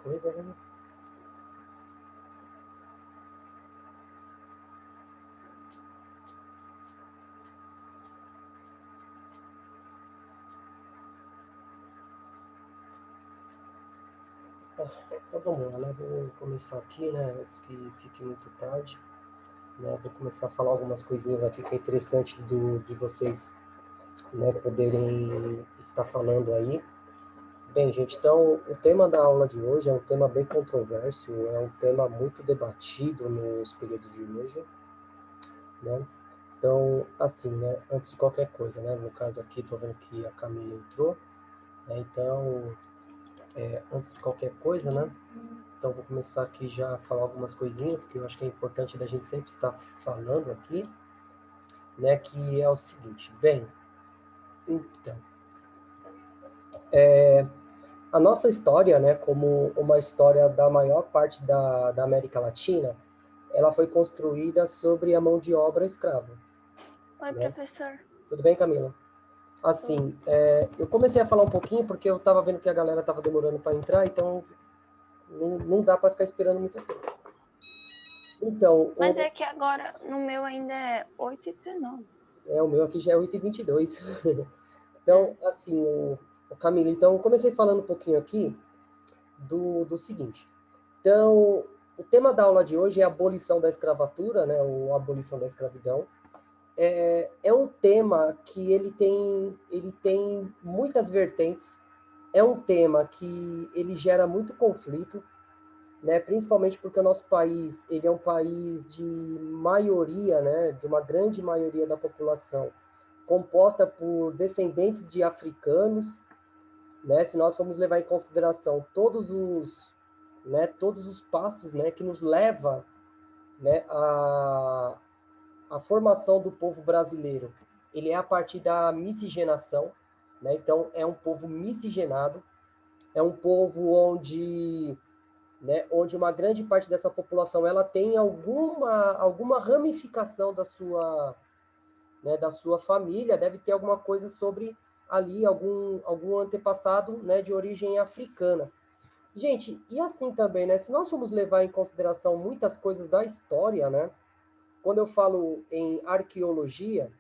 Que coisa, né? Então vamos lá, né? Vou começar aqui, né? Antes que fique muito tarde, né? Vou começar a falar algumas coisinhas aqui que é interessante de vocês, né, poderem estar falando aí. Bem, gente, então o tema da aula de hoje é um tema bem controverso, é um tema muito debatido nos períodos de hoje, né? Então, assim, né? Antes de qualquer coisa, né? No caso aqui, estou vendo que a Camila entrou, né? Então, antes de qualquer coisa, né? Então, vou começar aqui já a falar algumas coisinhas que eu acho que é importante da gente sempre estar falando aqui, né? Que é o seguinte, bem, então, a nossa história, né? Como uma história da maior parte da América Latina, ela foi construída sobre a mão de obra escrava. Oi, Né? professor. Tudo bem, Camila? Assim, eu comecei a falar um pouquinho porque eu estava vendo que a galera estava demorando para entrar, então não dá para ficar esperando muito tempo. Então, Mas é que agora no meu ainda é 8h19. o meu aqui já é 8h22. Então, assim, Camila, então, eu comecei falando um pouquinho aqui do seguinte. Então, o tema da aula de hoje é a abolição da escravatura, né, ou abolição da escravidão. É um tema que ele tem muitas vertentes, é um tema que ele gera muito conflito, né, principalmente porque o nosso país, ele é um país de maioria, né, de uma grande maioria da população, composta por descendentes de africanos, né, se nós formos levar em consideração todos os passos, né, que nos leva, né, a formação do povo brasileiro, ele é a partir da miscigenação, né? Então é um povo miscigenado, é um povo onde, né, onde uma grande parte dessa população ela tem alguma ramificação da sua família, deve ter alguma coisa sobre ali algum antepassado, né, de origem africana. Gente, e assim também, né? Se nós formos levar em consideração muitas coisas da história, né? Quando eu falo em arqueologia,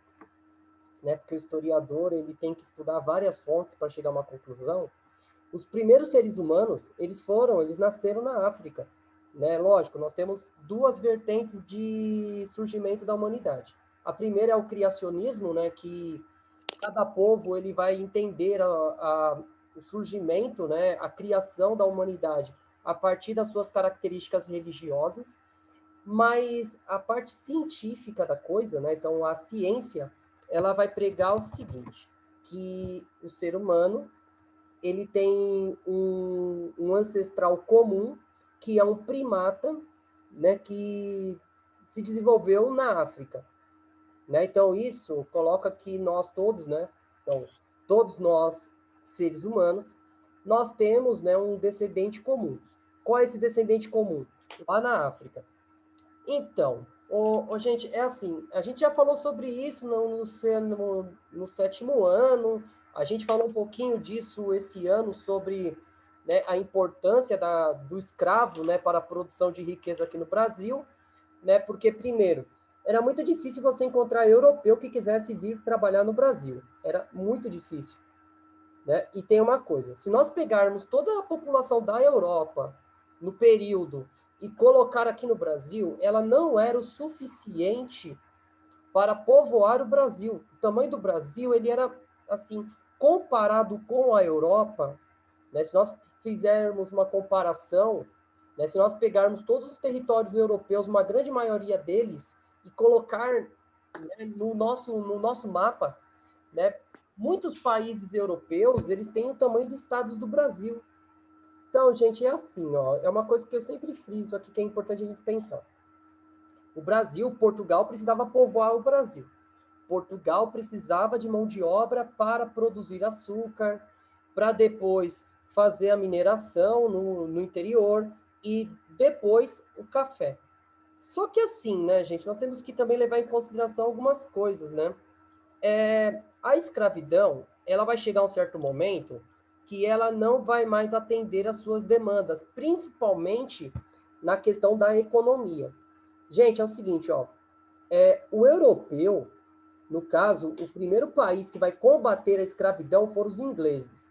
né, porque o historiador ele tem que estudar várias fontes para chegar a uma conclusão, os primeiros seres humanos, eles nasceram na África, né? Lógico, nós temos duas vertentes de surgimento da humanidade. A primeira é o criacionismo, né, que cada povo ele vai entender o surgimento, né, a criação da humanidade a partir das suas características religiosas, mas a parte científica da coisa, né, então a ciência, ela vai pregar o seguinte, que o ser humano ele tem um ancestral comum, que é um primata, né, que se desenvolveu na África. Né? Então, isso coloca que nós todos, né? Então, todos nós, seres humanos, nós temos, né, um descendente comum. Qual é esse descendente comum? Lá na África. Então, gente, é assim, a gente já falou sobre isso no sétimo ano, a gente falou um pouquinho disso esse ano, sobre, né, a importância do escravo, né, para a produção de riqueza aqui no Brasil, né, porque, primeiro, era muito difícil você encontrar europeu que quisesse vir trabalhar no Brasil, era muito difícil. Né? E tem uma coisa, se nós pegarmos toda a população da Europa no período e colocar aqui no Brasil, ela não era o suficiente para povoar o Brasil. O tamanho do Brasil, ele era, assim, comparado com a Europa, né? Se nós fizermos uma comparação, né? Se nós pegarmos todos os territórios europeus, uma grande maioria deles, e colocar né, no nosso mapa, né, muitos países europeus, eles têm o tamanho de estados do Brasil. Então, gente, é assim, ó, é uma coisa que eu sempre friso aqui que é importante a gente pensar. O Brasil, Portugal precisava povoar o Brasil. Portugal precisava de mão de obra para produzir açúcar, para depois fazer a mineração no interior e depois o café. Só que assim, né, gente, nós temos que também levar em consideração algumas coisas, né? A escravidão, ela vai chegar a um certo momento que ela não vai mais atender às suas demandas, principalmente na questão da economia. Gente, é o seguinte, ó, o europeu, no caso, o primeiro país que vai combater a escravidão foram os ingleses.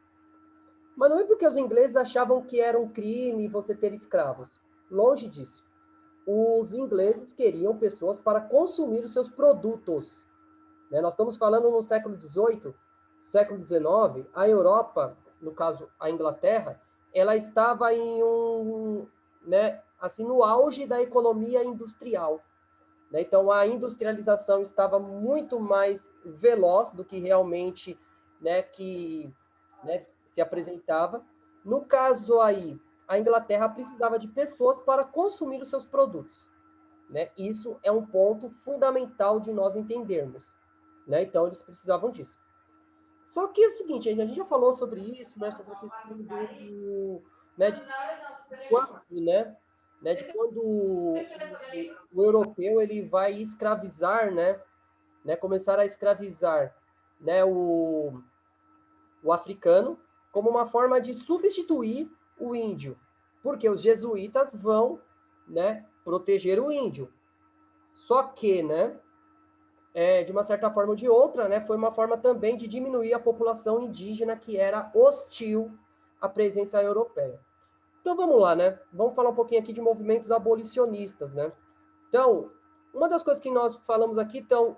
Mas não é porque os ingleses achavam que era um crime você ter escravos. Longe disso. Os ingleses queriam pessoas para consumir os seus produtos. Né? Nós estamos falando no século XVIII, século XIX, a Europa, no caso a Inglaterra, ela estava né, assim, no auge da economia industrial. Né? Então, a industrialização estava muito mais veloz do que realmente, né, né, se apresentava. No caso aí, a Inglaterra precisava de pessoas para consumir os seus produtos. Né? Isso é um ponto fundamental de nós entendermos. Né? Então, eles precisavam disso. Só que é o seguinte, a gente já falou sobre isso, né, sobre a questão né, de quando, de quando o europeu ele vai escravizar, começar a escravizar, né, o africano como uma forma de substituir o índio, porque os jesuítas vão, né, proteger o índio. Só que, né, de uma certa forma ou de outra, né, foi uma forma também de diminuir a população indígena que era hostil à presença europeia. Então vamos lá, né? Vamos falar um pouquinho aqui de movimentos abolicionistas, né? Então, uma das coisas que nós falamos aqui, então,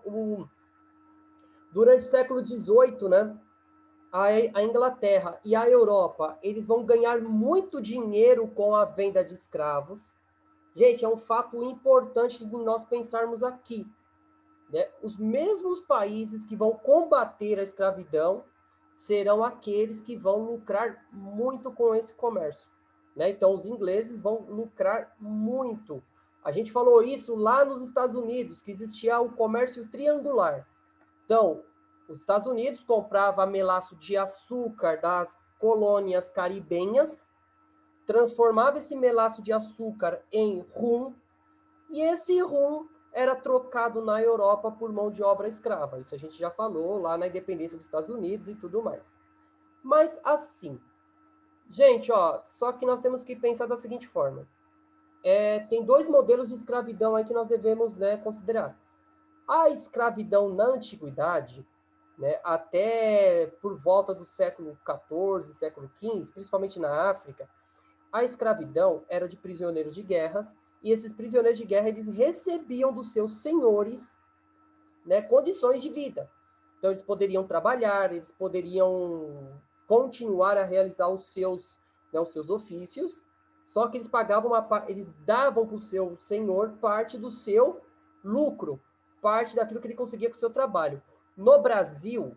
durante o século XVIII, né, a Inglaterra e a Europa, eles vão ganhar muito dinheiro com a venda de escravos. Gente, é um fato importante de nós pensarmos aqui. Né? Os mesmos países que vão combater a escravidão serão aqueles que vão lucrar muito com esse comércio. Né? Então, os ingleses vão lucrar muito. A gente falou isso lá nos Estados Unidos, que existia o comércio triangular. Então, os Estados Unidos comprava melaço de açúcar das colônias caribenhas, transformava esse melaço de açúcar em rum, e esse rum era trocado na Europa por mão de obra escrava. Isso a gente já falou lá na independência dos Estados Unidos e tudo mais. Mas assim, gente, ó, só que nós temos que pensar da seguinte forma. Tem dois modelos de escravidão aí que nós devemos, né, considerar. A escravidão na antiguidade, né, até por volta do século XIV, século XV, principalmente na África, a escravidão era de prisioneiros de guerras, e esses prisioneiros de guerra eles recebiam dos seus senhores, né, condições de vida. Então, eles poderiam trabalhar, eles poderiam continuar a realizar os seus ofícios, só que eles eles davam para o seu senhor parte do seu lucro, parte daquilo que ele conseguia com o seu trabalho. No Brasil,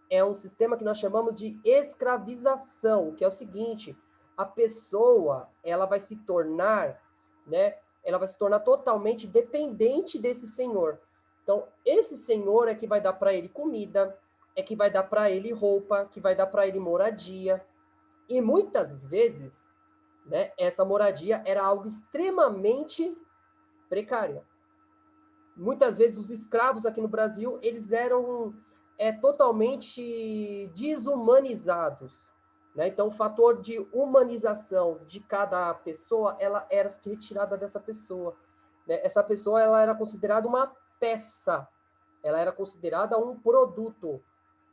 é um sistema que nós chamamos de escravização, que é o seguinte: a pessoa ela vai se tornar, né? Ela vai se tornar totalmente dependente desse senhor. Então, esse senhor é que vai dar para ele comida, é que vai dar para ele roupa, que vai dar para ele moradia. E muitas vezes, né, essa moradia era algo extremamente precária. Muitas vezes os escravos aqui no Brasil, eles eram totalmente desumanizados. Né? Então, o fator de humanização de cada pessoa, ela era retirada dessa pessoa. Né? Essa pessoa ela era considerada uma peça, ela era considerada um produto,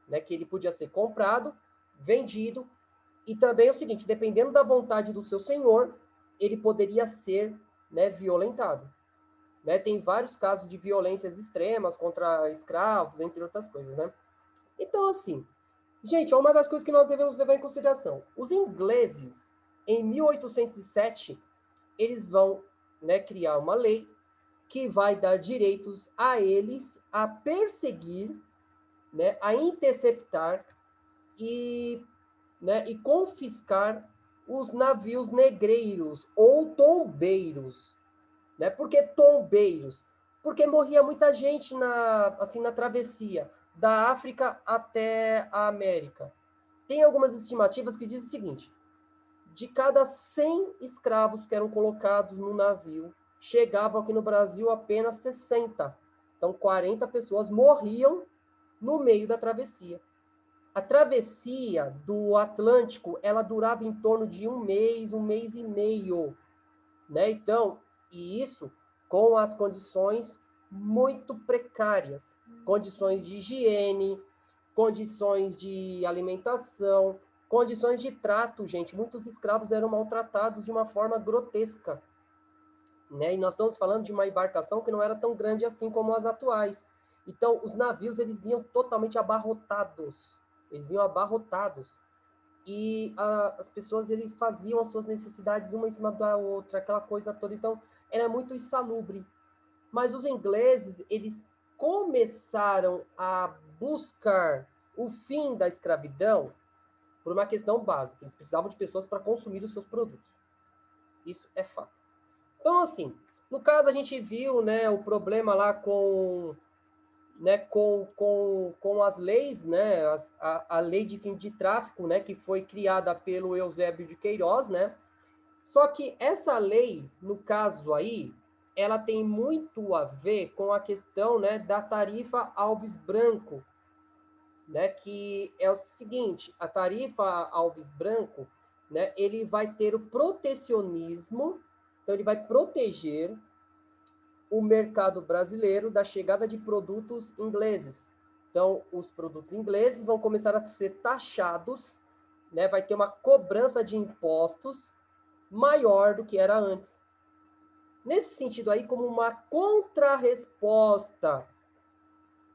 né? Que ele podia ser comprado, vendido, e também é o seguinte, dependendo da vontade do seu senhor, ele poderia ser, né, violentado. Né? Tem vários casos de violências extremas contra escravos, entre outras coisas, né? Então, assim, gente, é uma das coisas que nós devemos levar em consideração. Os ingleses, em 1807, eles vão, né, criar uma lei que vai dar direitos a eles a perseguir, né, a interceptar e, né, e confiscar os navios negreiros ou tombeiros. Né? Por que tombeiros? Porque morria muita gente na travessia da África até a América. Tem algumas estimativas que dizem o seguinte: de cada 100 escravos que eram colocados no navio, chegavam aqui no Brasil apenas 60. Então, 40 pessoas morriam no meio da travessia. A travessia do Atlântico, ela durava em torno de um mês e meio, né? Então, e isso com as condições muito precárias, condições de higiene, condições de alimentação, condições de trato, gente. Muitos escravos eram maltratados de uma forma grotesca, né? E nós estamos falando de uma embarcação que não era tão grande assim como as atuais. Então, os navios, eles vinham totalmente abarrotados. Eles vinham abarrotados. E as pessoas, eles faziam as suas necessidades uma em cima da outra, aquela coisa toda. Então, era muito insalubre. Mas os ingleses, eles começaram a buscar o fim da escravidão por uma questão básica. Eles precisavam de pessoas para consumir os seus produtos. Isso é fato. Então, assim, no caso, a gente viu, né, o problema lá com, né, com as leis, né, a lei de fim de tráfico, né, que foi criada pelo Eusébio de Queiroz, né? Só que essa lei, no caso aí, ela tem muito a ver com a questão, né, da tarifa Alves Branco, né, que é o seguinte: a tarifa Alves Branco, né, ele vai ter o protecionismo, então ele vai proteger o mercado brasileiro da chegada de produtos ingleses. Então, os produtos ingleses vão começar a ser taxados, né, vai ter uma cobrança de impostos maior do que era antes. Nesse sentido aí, como uma contrarresposta,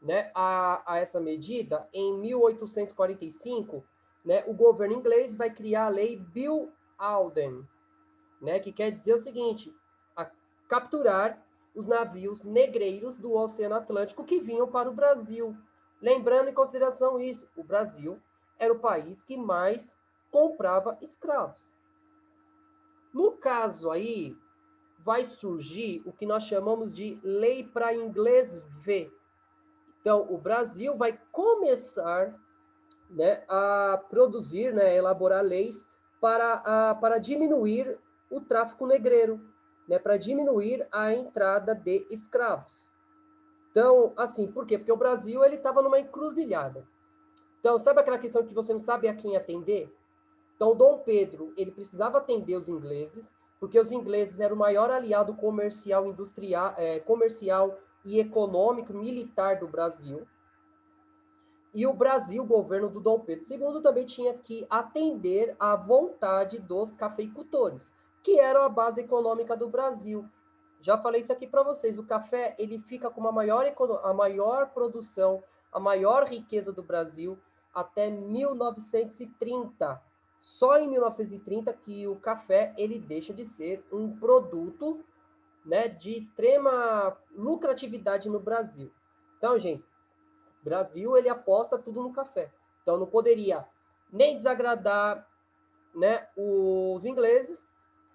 né, a essa medida, em 1845, né, o governo inglês vai criar a lei Bill Alden, né, que quer dizer o seguinte: capturar os navios negreiros do Oceano Atlântico que vinham para o Brasil. Lembrando em consideração isso, o Brasil era o país que mais comprava escravos. No caso aí, vai surgir o que nós chamamos de lei para inglês ver. Então, o Brasil vai começar, né, a produzir, né, elaborar leis para diminuir o tráfico negreiro, né, para diminuir a entrada de escravos. Então, assim, por quê? Porque o Brasil ele estava numa encruzilhada. Então, sabe aquela questão que você não sabe a quem atender? Então, Dom Pedro, ele precisava atender os ingleses, porque os ingleses eram o maior aliado comercial, industrial, comercial e econômico, militar do Brasil. E o Brasil, o governo do Dom Pedro II, também tinha que atender à vontade dos cafeicultores, que eram a base econômica do Brasil. Já falei isso aqui para vocês, o café ele fica com a maior produção, a maior riqueza do Brasil até 1930. Só em 1930 que o café ele deixa de ser um produto, né, de extrema lucratividade no Brasil. Então, gente, o Brasil ele aposta tudo no café. Então não poderia nem desagradar, né, os ingleses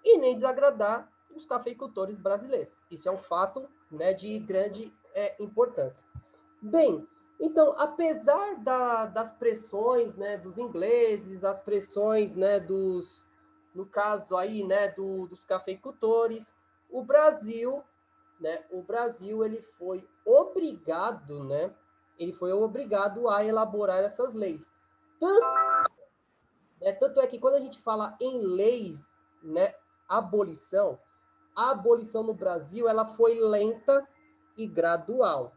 e nem desagradar os cafeicultores brasileiros. Isso é um fato, né, de grande importância. Bem, então, apesar das pressões, né, dos ingleses, as pressões, né, no caso aí, né, dos cafeicultores, o Brasil, né, ele foi obrigado, né, a elaborar essas leis. Tanto é que quando a gente fala em leis, né, abolição, a abolição no Brasil ela foi lenta e gradual.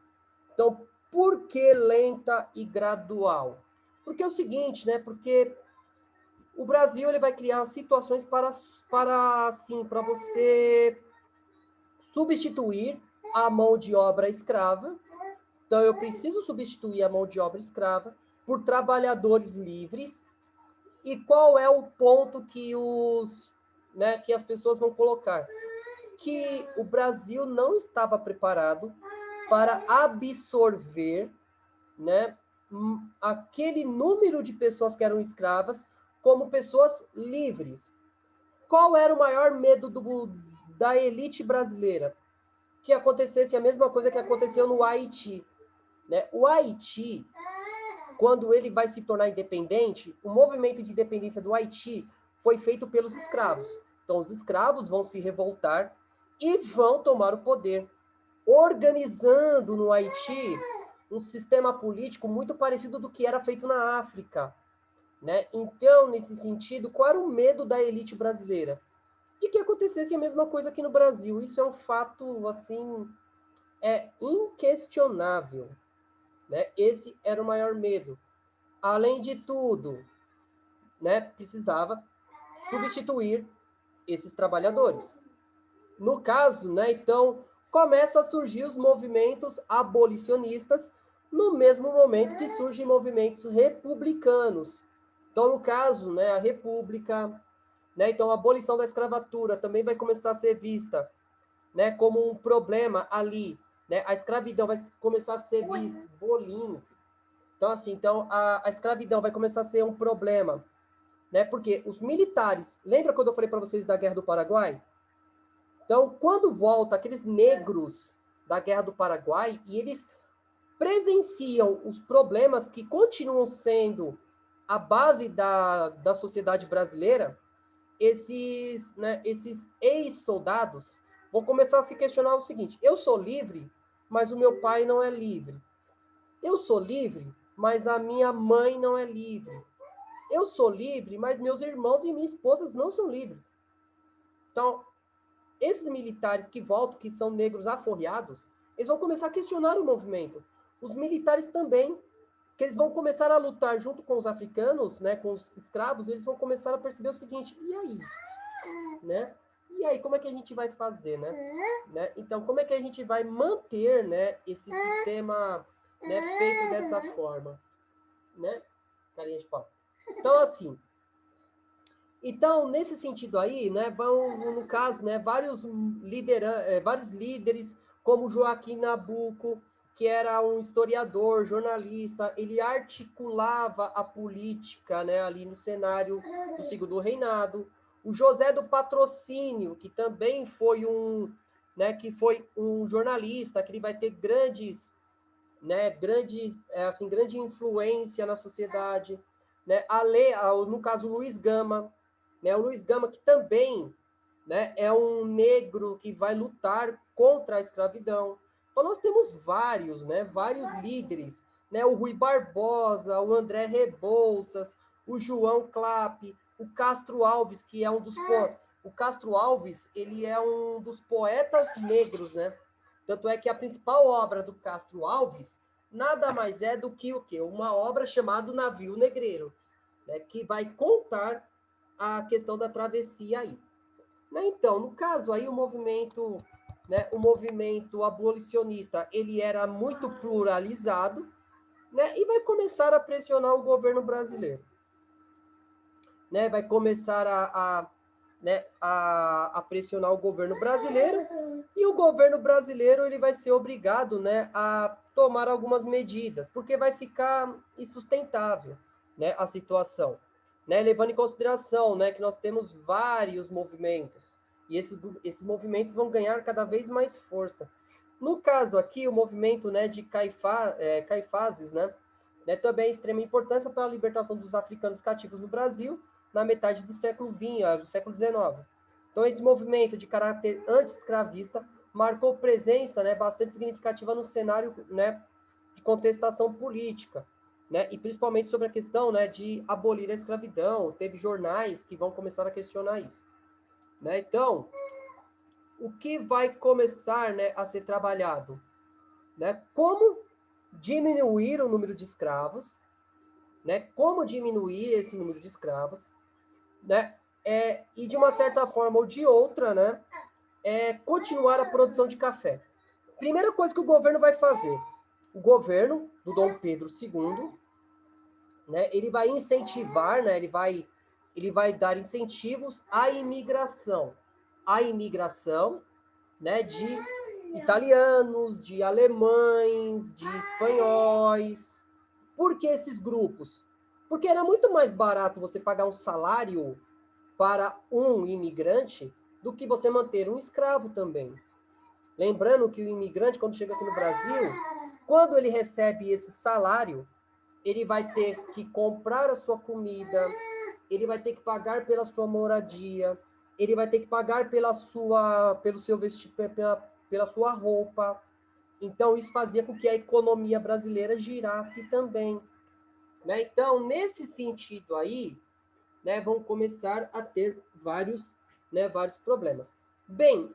Então, por que lenta e gradual? Porque é o seguinte, né? Porque o Brasil ele vai criar situações para você substituir a mão de obra escrava. Então, eu preciso substituir a mão de obra escrava por trabalhadores livres. E qual é o ponto que que as pessoas vão colocar? que o Brasil não estava preparado para absorver, né, aquele número de pessoas que eram escravas como pessoas livres. Qual era o maior medo da elite brasileira? Que acontecesse a mesma coisa que aconteceu no Haiti. Né? O Haiti, quando ele vai se tornar independente, o movimento de independência do Haiti foi feito pelos escravos. Então, os escravos vão se revoltar e vão tomar o poder, organizando no Haiti um sistema político muito parecido do que era feito na África. Né? Então, nesse sentido, qual era o medo da elite brasileira? De que acontecesse a mesma coisa aqui no Brasil. Isso é um fato, assim, inquestionável. Né? Esse era o maior medo. Além de tudo, né, precisava substituir esses trabalhadores. No caso, né, então, começa a surgir os movimentos abolicionistas no mesmo momento que surgem movimentos republicanos. Então, no caso, né, a República, né, então a abolição da escravatura também vai começar a ser vista, né, como um problema ali, né, a escravidão vai começar a ser vista, bolinho. Então, assim, então a escravidão vai começar a ser um problema, né, porque os militares, lembra quando eu falei para vocês da Guerra do Paraguai? Então, quando volta aqueles negros da Guerra do Paraguai e eles presenciam os problemas que continuam sendo a base da sociedade brasileira, esses ex-soldados vão começar a se questionar o seguinte: eu sou livre, mas o meu pai não é livre. Eu sou livre, mas a minha mãe não é livre. Eu sou livre, mas meus irmãos e minhas esposas não são livres. Então, esses militares que voltam, que são negros aforreados, eles vão começar a questionar o movimento. Os militares também, que eles vão começar a lutar junto com os africanos, né, com os escravos, eles vão começar a perceber o seguinte: e aí? Né? E aí, como é que a gente vai fazer, né? Então, como é que a gente vai manter, né, esse sistema, né, feito dessa forma, né? Carinha de pau. Então, assim, então, nesse sentido aí, né, vão, no caso, né, vários líderes, como Joaquim Nabuco, que era um historiador, jornalista, ele articulava a política, né, ali no cenário do segundo reinado. O José do Patrocínio, que também foi um jornalista, que ele vai ter grande influência na sociedade, né? No caso, Luiz Gama, né? O Luiz Gama, que também, né, é um negro que vai lutar contra a escravidão. Então, nós temos vários líderes, né? O Rui Barbosa, o André Rebouças, o João Clapp, o Castro Alves, que é o Castro Alves, ele é um dos poetas negros, né? Tanto é que a principal obra do Castro Alves nada mais é do que o quê? Uma obra chamada Navio Negreiro, né, que vai contar a questão da travessia aí. Né, então, no caso aí, o movimento abolicionista, ele era muito pluralizado, né, e vai começar a pressionar o governo brasileiro. Né, vai começar a pressionar o governo brasileiro, e o governo brasileiro ele vai ser obrigado, né, a tomar algumas medidas, porque vai ficar insustentável, né, a situação, né, levando em consideração, né, que nós temos vários movimentos, e esses movimentos vão ganhar cada vez mais força. No caso aqui, o movimento, né, de Caifases, né, também é de extrema importância para a libertação dos africanos cativos no Brasil, na metade do século XX, do século XIX. Então, esse movimento de caráter anti-escravista marcou presença, né, bastante significativa no cenário, né, de contestação política, né, e principalmente sobre a questão, né, de abolir a escravidão. Teve jornais que vão começar a questionar isso. Né? Então, o que vai começar, né, a ser trabalhado? Né? Como diminuir o número de escravos, né? Como diminuir esse número de escravos, né? E de uma certa forma ou de outra, né? Continuar a produção de café. Primeira coisa que o governo vai fazer, o governo do Dom Pedro II, né? Ele vai incentivar, né? Ele vai dar incentivos à imigração. A imigração, né, de italianos, de alemães, de espanhóis. Por que esses grupos? Porque era muito mais barato você pagar um salário para um imigrante do que você manter um escravo também. Lembrando que o imigrante, quando chega aqui no Brasil, quando ele recebe esse salário, ele vai ter que comprar a sua comida, ele vai ter que pagar pela sua moradia, ele vai ter que pagar pelo seu vestir, pela sua roupa. Então, isso fazia com que a economia brasileira girasse também. Né? Então, nesse sentido aí, né, vão começar a ter vários problemas. Bem,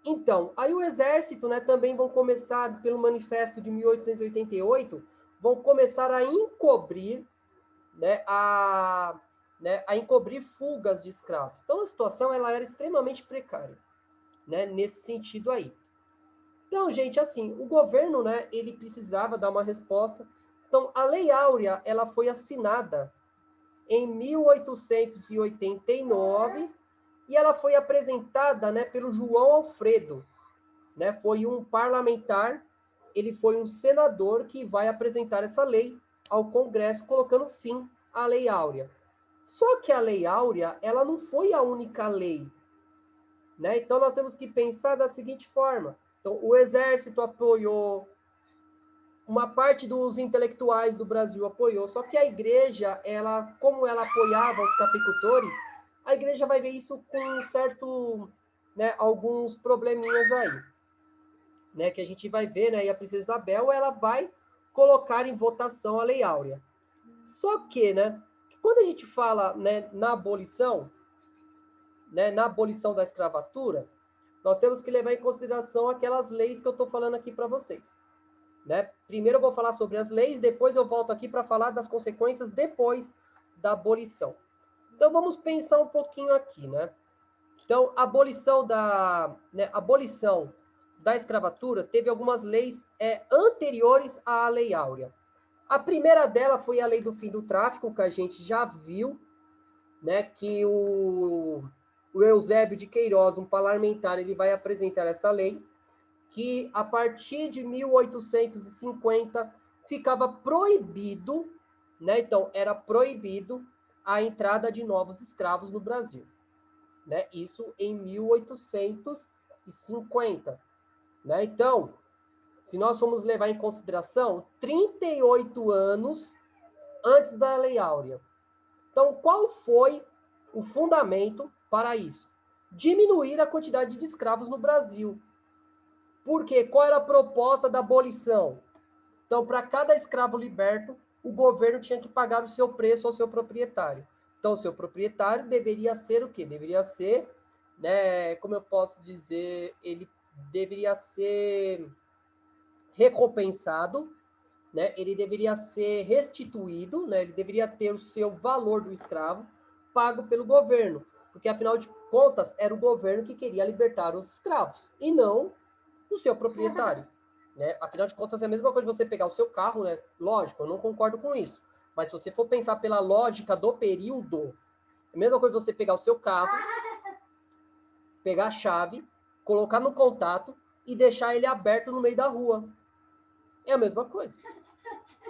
então, aí o exército, né, também vão começar, pelo manifesto de 1888, vão começar a encobrir, a encobrir fugas de escravos. Então, a situação ela era extremamente precária, né, nesse sentido aí. Então, gente, assim, o governo, né, ele precisava dar uma resposta. Então, a Lei Áurea, ela foi assinada em 1889 e ela foi apresentada, né, pelo João Alfredo, né? Foi um parlamentar, ele foi um senador que vai apresentar essa lei ao Congresso, colocando fim à Lei Áurea. Só que a Lei Áurea, ela não foi a única lei, né? Então nós temos que pensar da seguinte forma: então, o Exército apoiou, uma parte dos intelectuais do Brasil apoiou, só que a igreja, ela, como ela apoiava os cafeicultores, a igreja vai ver isso com certo, né, alguns probleminhas aí, né, que a gente vai ver, né, e a princesa Isabel, ela vai colocar em votação a Lei Áurea. Só que, né, quando a gente fala, né, na abolição da escravatura, nós temos que levar em consideração aquelas leis que eu estou falando aqui para vocês. Né? Primeiro eu vou falar sobre as leis, depois eu volto aqui para falar das consequências depois da abolição. Então vamos pensar um pouquinho aqui, né? Então, a abolição da escravatura teve algumas leis anteriores à Lei Áurea. A primeira dela foi a Lei do Fim do Tráfico, que a gente já viu, né? Que o Eusébio de Queiroz, um parlamentar, ele vai apresentar essa lei, que a partir de 1850 ficava proibido, né? Então, era proibido a entrada de novos escravos no Brasil, né? Isso em 1850, né? Então, se nós formos levar em consideração 38 anos antes da Lei Áurea. Então, qual foi o fundamento para isso? Diminuir a quantidade de escravos no Brasil. Porque qual era a proposta da abolição? Então, para cada escravo liberto, o governo tinha que pagar o seu preço ao seu proprietário. Então, o seu proprietário deveria ser o quê? Deveria ser, né, como eu posso dizer, ele deveria ser recompensado, né? Ele deveria ser restituído, né? Ele deveria ter o seu valor do escravo pago pelo governo, porque afinal de contas era o governo que queria libertar os escravos e não o seu proprietário, né? Afinal de contas é a mesma coisa de você pegar o seu carro, né? Lógico, eu não concordo com isso, mas se você for pensar pela lógica do período, é a mesma coisa de você pegar o seu carro, pegar a chave, colocar no contato e deixar ele aberto no meio da rua. É a mesma coisa,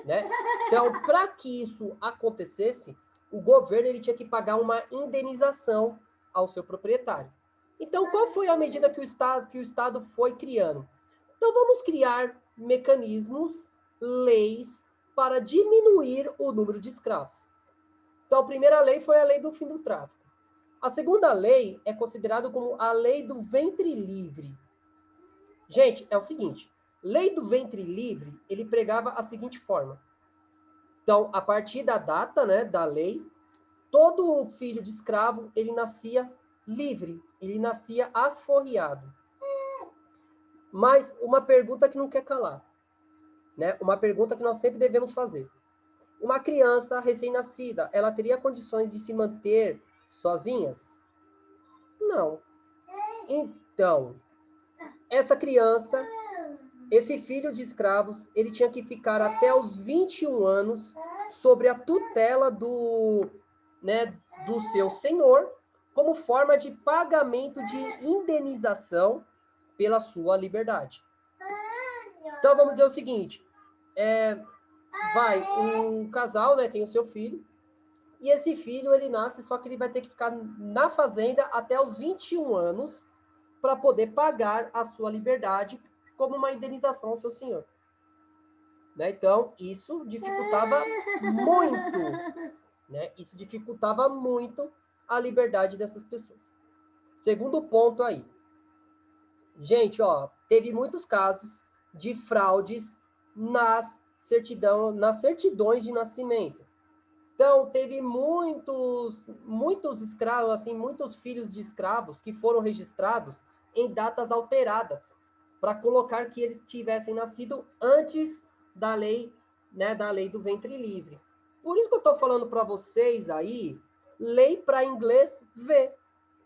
né? Então, para que isso acontecesse, o governo ele tinha que pagar uma indenização ao seu proprietário. Então, qual foi a medida que o Estado foi criando? Então, vamos criar mecanismos, leis, para diminuir o número de escravos. Então, a primeira lei foi a lei do fim do tráfico. A segunda lei é considerada como a lei do ventre livre. Gente, é o seguinte, lei do ventre livre, ele pregava a seguinte forma. Então, a partir da data, né, da lei, todo filho de escravo, ele nascia livre, ele nascia aforreado. Mas uma pergunta que não quer calar, né? Uma pergunta que nós sempre devemos fazer. Uma criança recém-nascida, ela teria condições de se manter sozinhas? Não. Então, essa criança, esse filho de escravos, ele tinha que ficar até os 21 anos sobre a tutela do seu senhor, como forma de pagamento de indenização pela sua liberdade. Então, vamos dizer o seguinte, vai um casal, né, tem o seu filho, e esse filho, ele nasce, só que ele vai ter que ficar na fazenda até os 21 anos para poder pagar a sua liberdade como uma indenização ao seu senhor. Né? Então, isso dificultava muito, né? Isso dificultava muito a liberdade dessas pessoas. Segundo ponto aí. Gente, ó, teve muitos casos de fraudes nas certidões de nascimento. Então, teve muitos escravos, assim, muitos filhos de escravos que foram registrados em datas alteradas, para colocar que eles tivessem nascido antes da lei, né, da lei do ventre livre. Por isso que eu estou falando para vocês aí, lei para inglês ver,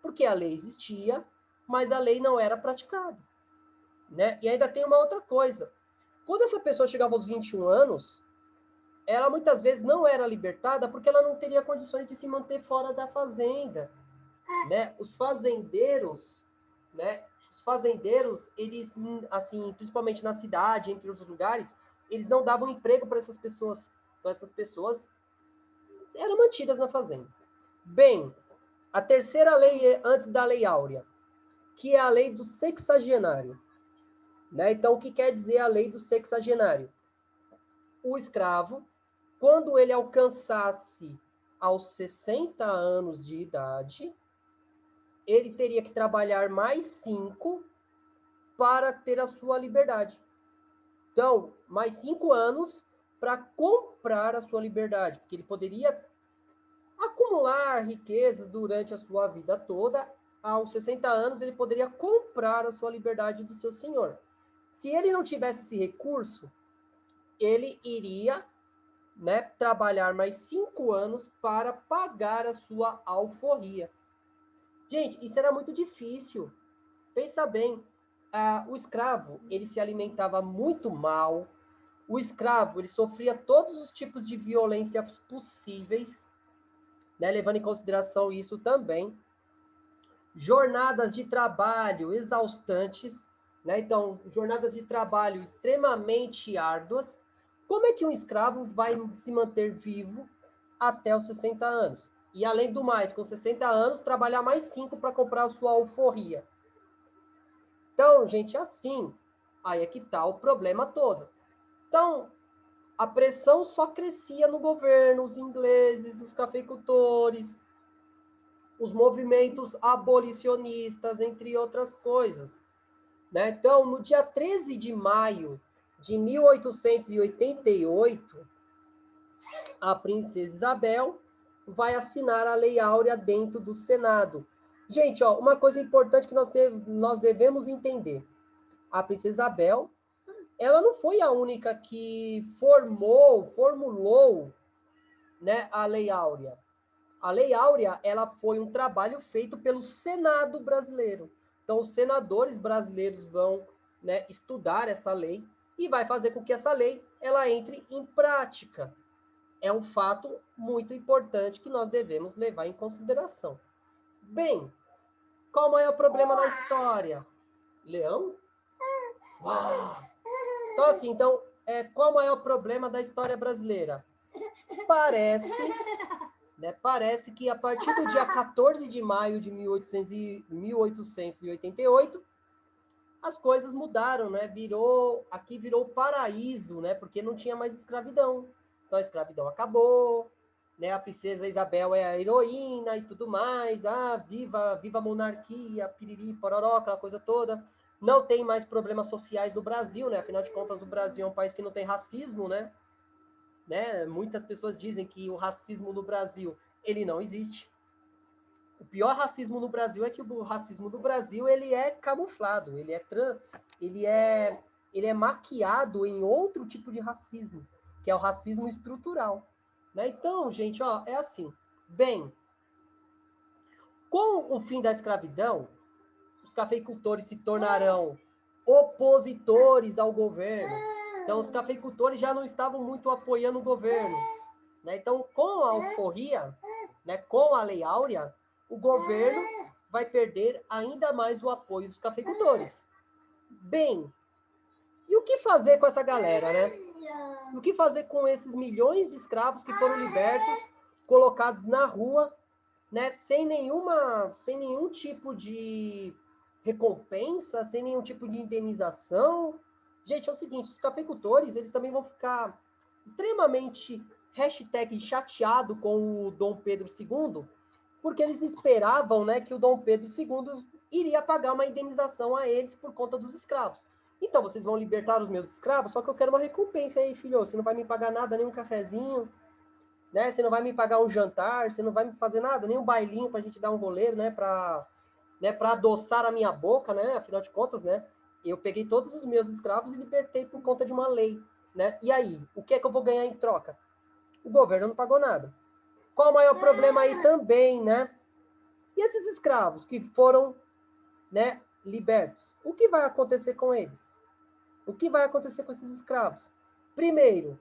porque a lei existia, mas a lei não era praticada. Né? E ainda tem uma outra coisa. Quando essa pessoa chegava aos 21 anos, ela muitas vezes não era libertada porque ela não teria condições de se manter fora da fazenda. Né? Os fazendeiros, né? Os fazendeiros, eles, assim, principalmente na cidade, entre outros lugares, eles não davam emprego para essas pessoas. Então, essas pessoas eram mantidas na fazenda. Bem, a terceira lei é antes da Lei Áurea, que é a lei do sexagenário. Né? Então, o que quer dizer a lei do sexagenário? O escravo, quando ele alcançasse aos 60 anos de idade, ele teria que trabalhar mais 5 para ter a sua liberdade. Então, mais 5 anos para comprar a sua liberdade, porque ele poderia acumular riquezas durante a sua vida toda. Aos 60 anos, ele poderia comprar a sua liberdade do seu senhor. Se ele não tivesse esse recurso, ele iria, né, trabalhar mais 5 anos para pagar a sua alforria. Gente, isso era muito difícil. Pensa bem, o escravo, ele se alimentava muito mal, o escravo, ele sofria todos os tipos de violência possíveis, né, levando em consideração isso também. Jornadas de trabalho exaustantes, né? Então, jornadas de trabalho extremamente árduas. Como é que um escravo vai se manter vivo até os 60 anos? E, além do mais, com 60 anos, trabalhar mais 5 para comprar a sua alforria. Então, gente, assim, aí é que está o problema todo. Então, a pressão só crescia no governo, os ingleses, os cafeicultores, os movimentos abolicionistas, entre outras coisas. Né? Então, no dia 13 de maio de 1888, a princesa Isabel vai assinar a Lei Áurea dentro do Senado. Gente, ó, uma coisa importante que nós devemos entender. A princesa Isabel, ela não foi a única que formulou, né, a Lei Áurea. A Lei Áurea, ela foi um trabalho feito pelo Senado brasileiro. Então, os senadores brasileiros vão, né, estudar essa lei e vai fazer com que essa lei ela entre em prática. É um fato muito importante que nós devemos levar em consideração. Bem, qual o maior problema na história? Leão? Então, assim, qual o maior problema da história brasileira? Parece que a partir do dia 14 de maio de 1888, as coisas mudaram, né? Aqui virou paraíso, né? Porque não tinha mais escravidão. Então a escravidão acabou, né? A princesa Isabel é a heroína e tudo mais. Viva a monarquia, piriri, pororó, aquela coisa toda. Não tem mais problemas sociais no Brasil, né? Afinal de contas, o Brasil é um país que não tem racismo, né? Muitas pessoas dizem que o racismo no Brasil, ele não existe. O pior racismo no Brasil é que o racismo no Brasil, ele é camuflado, ele é maquiado em outro tipo de racismo, que é o racismo estrutural. Né? Então, gente, ó, é assim. Bem, com o fim da escravidão, os cafeicultores se tornarão opositores ao governo. Então, os cafeicultores já não estavam muito apoiando o governo. Né? Então, com a alforria, né, com a Lei Áurea, o governo vai perder ainda mais o apoio dos cafeicultores. Bem, e o que fazer com essa galera, né? O que fazer com esses milhões de escravos que foram libertos, colocados na rua, né, sem nenhum tipo de recompensa, sem nenhum tipo de indenização? Gente, é o seguinte, os cafeicultores, eles também vão ficar extremamente chateado com o Dom Pedro II, porque eles esperavam, né, que o Dom Pedro II iria pagar uma indenização a eles por conta dos escravos. Então, vocês vão libertar os meus escravos, só que eu quero uma recompensa aí, filho. Você não vai me pagar nada, nem um cafezinho, né? Você não vai me pagar um jantar, você não vai me fazer nada, nem um bailinho pra gente dar um rolê, né? Pra adoçar a minha boca, né? Afinal de contas, né? Eu peguei todos os meus escravos e libertei por conta de uma lei, né? E aí, o que é que eu vou ganhar em troca? O governo não pagou nada. Qual o maior problema aí também, né? E esses escravos que foram, né, libertos? O que vai acontecer com eles? O que vai acontecer com esses escravos? Primeiro,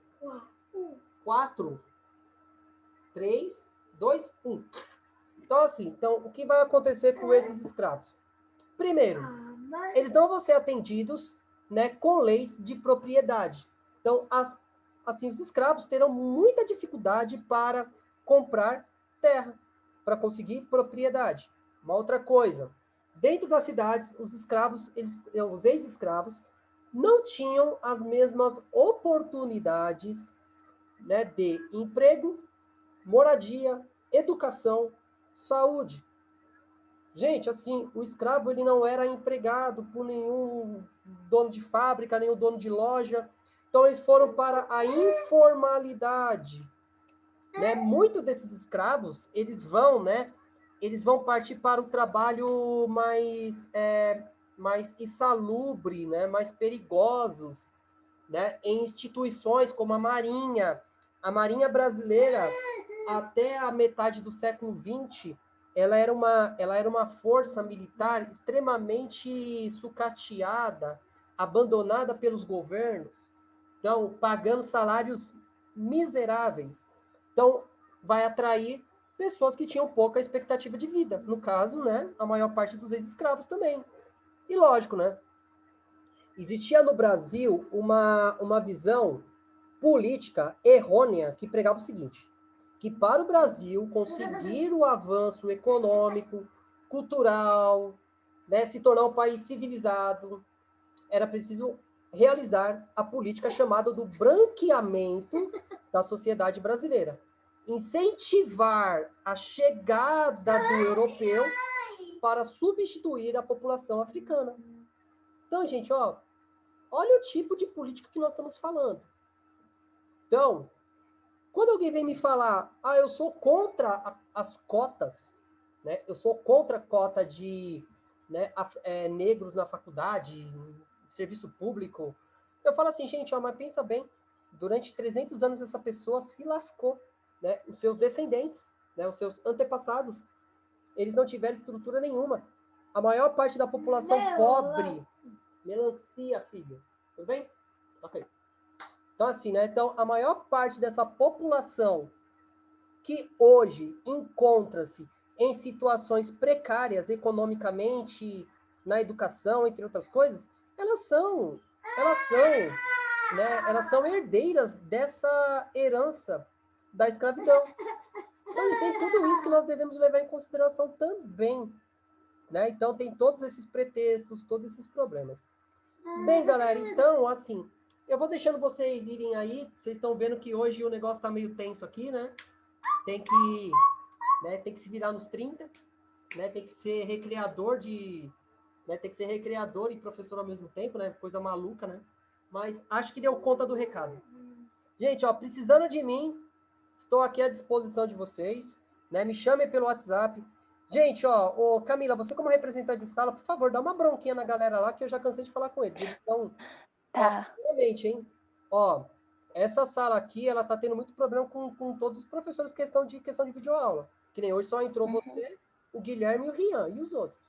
4, 3, 2, 1. Então, assim, o que vai acontecer com esses escravos? Primeiro, eles não vão ser atendidos, né, com leis de propriedade. Então, assim, os escravos terão muita dificuldade para comprar terra, para conseguir propriedade. Uma outra coisa, dentro das cidades, os ex-escravos, não tinham as mesmas oportunidades, né, de emprego, moradia, educação, saúde. Gente, assim, o escravo ele não era empregado por nenhum dono de fábrica, nenhum dono de loja. Então eles foram para a informalidade, né? Muitos desses escravos, eles vão partir para o trabalho mais insalubre, né? Mais perigosos, né? Em instituições como a Marinha brasileira, até a metade do século XX, ela era uma força militar extremamente sucateada, abandonada pelos governos, então, pagando salários miseráveis. Então, vai atrair pessoas que tinham pouca expectativa de vida. No caso, né, a maior parte dos ex-escravos também. E lógico, né, existia no Brasil uma visão política errônea que pregava o seguinte, que para o Brasil conseguir o avanço econômico, cultural, né, se tornar um país civilizado, era preciso realizar a política chamada do branqueamento da sociedade brasileira. Incentivar a chegada do europeu para substituir a população africana. Então, gente, olha o tipo de política que nós estamos falando. Então, quando alguém vem me falar, eu sou contra as cotas, né? Eu sou contra a cota de, né, negros na faculdade, serviço público. Eu falo assim, gente, mas pensa bem, durante 300 anos essa pessoa se lascou, né? Os seus descendentes, né, os seus antepassados, eles não tiveram estrutura nenhuma. A maior parte da população pobre, melancia, filho, tudo bem? Ok. Então, assim, né? Então, a maior parte dessa população que hoje encontra-se em situações precárias economicamente, na educação, entre outras coisas, elas são herdeiras dessa herança da escravidão. Então, tem tudo isso que nós devemos levar em consideração também, né? Então, tem todos esses pretextos, todos esses problemas. Bem, galera, então, assim, eu vou deixando vocês irem aí. Vocês estão vendo que hoje o negócio está meio tenso aqui, né? Tem que se virar nos 30, né? Tem que ser recreador né? Tem que ser recreador e professor ao mesmo tempo, né? Coisa maluca, né? Mas acho que deu conta do recado. Gente, precisando de mim, estou aqui à disposição de vocês, né? Me chamem pelo WhatsApp. Gente, Camila, você como representante de sala, por favor, dá uma bronquinha na galera lá, que eu já cansei de falar com eles. Então, realmente, hein? Essa sala aqui, ela tá tendo muito problema com todos os professores questão de videoaula. Que nem hoje só entrou você, o Guilherme e o Rian, e os outros.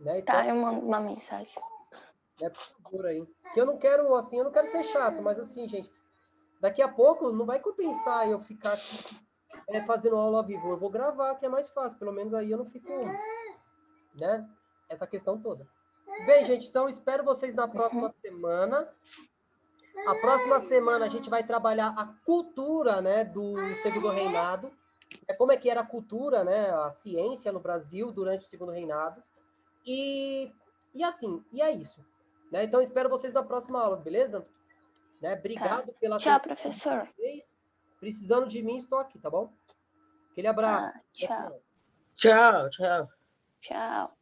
Né? Então, eu mando uma mensagem. Por favor aí. Que eu não quero ser chato, mas assim, gente, daqui a pouco não vai compensar eu ficar aqui fazendo aula ao vivo. Eu vou gravar, que é mais fácil. Pelo menos aí eu não fico, né? Essa questão toda. Bem, gente, então espero vocês na próxima semana. A próxima semana a gente vai trabalhar a cultura, né, do Segundo Reinado. Como é que era a cultura, né, a ciência no Brasil durante o Segundo Reinado. E assim, e é isso. Né? Então, espero vocês na próxima aula, beleza? Né? Obrigado pela Tchau, atenção de professor. vocês. Precisando de mim, estou aqui, tá bom? Aquele abraço. Tá, tchau. Tchau, tchau. Tchau.